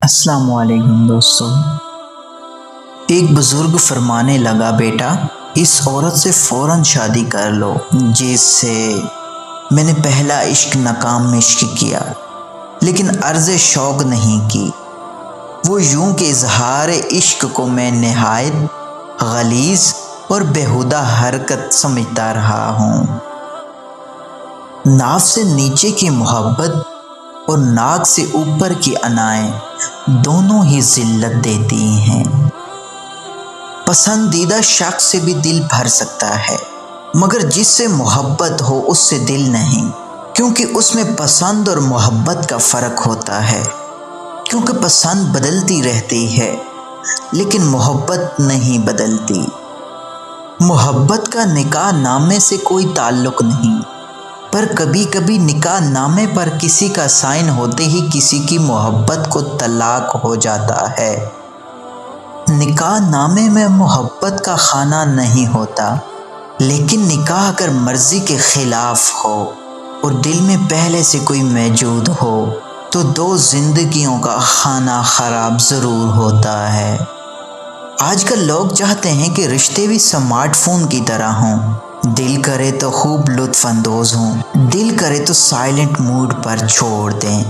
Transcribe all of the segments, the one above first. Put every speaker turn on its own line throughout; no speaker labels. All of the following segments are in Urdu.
السلام علیکم دوستوں۔ ایک بزرگ فرمانے لگا، بیٹا اس عورت سے فوراً شادی کر لو جس سے میں نے پہلا عشق ناکام عشق کیا لیکن عرض شوق نہیں کی، وہ یوں کہ اظہار عشق کو میں نہایت غلیظ اور بیہودہ حرکت سمجھتا رہا ہوں۔ ناف سے نیچے کی محبت اور ناک سے اوپر کی انائیں دونوں ہی ذلت دیتی ہیں۔ پسندیدہ شخص سے بھی دل بھر سکتا ہے مگر جس سے محبت ہو اس سے دل نہیں، کیونکہ اس میں پسند اور محبت کا فرق ہوتا ہے، کیونکہ پسند بدلتی رہتی ہے لیکن محبت نہیں بدلتی۔ محبت کا نکاح نامے سے کوئی تعلق نہیں، پر کبھی کبھی نکاح نامے پر کسی کا سائن ہوتے ہی کسی کی محبت کو طلاق ہو جاتا ہے۔ نکاح نامے میں محبت کا خانہ نہیں ہوتا، لیکن نکاح اگر مرضی کے خلاف ہو اور دل میں پہلے سے کوئی موجود ہو تو دو زندگیوں کا خانہ خراب ضرور ہوتا ہے۔ آج کل لوگ چاہتے ہیں کہ رشتے بھی سمارٹ فون کی طرح ہوں، دل کرے تو خوب لطف اندوز ہوں، دل کرے تو سائلنٹ موڈ پر چھوڑ دیں۔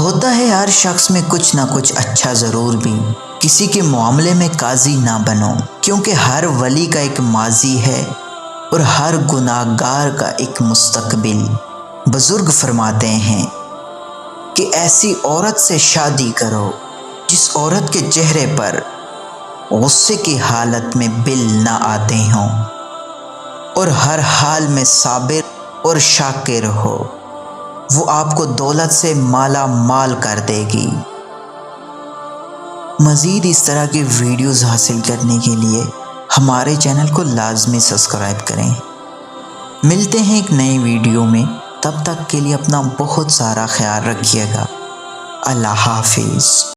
ہوتا ہے ہر شخص میں کچھ نہ کچھ اچھا ضرور بھی، کسی کے معاملے میں قاضی نہ بنو، کیونکہ ہر ولی کا ایک ماضی ہے اور ہر گناہ گار کا ایک مستقبل۔ بزرگ فرماتے ہیں کہ ایسی عورت سے شادی کرو جس عورت کے چہرے پر غصے کی حالت میں بل نہ آتے ہوں اور ہر حال میں صابر اور شاکر ہو، وہ آپ کو دولت سے مالا مال کر دے گی۔ مزید اس طرح کی ویڈیوز حاصل کرنے کے لیے ہمارے چینل کو لازمی سبسکرائب کریں۔ ملتے ہیں ایک نئی ویڈیو میں، تب تک کے لیے اپنا بہت سارا خیال رکھیے گا۔ اللہ حافظ۔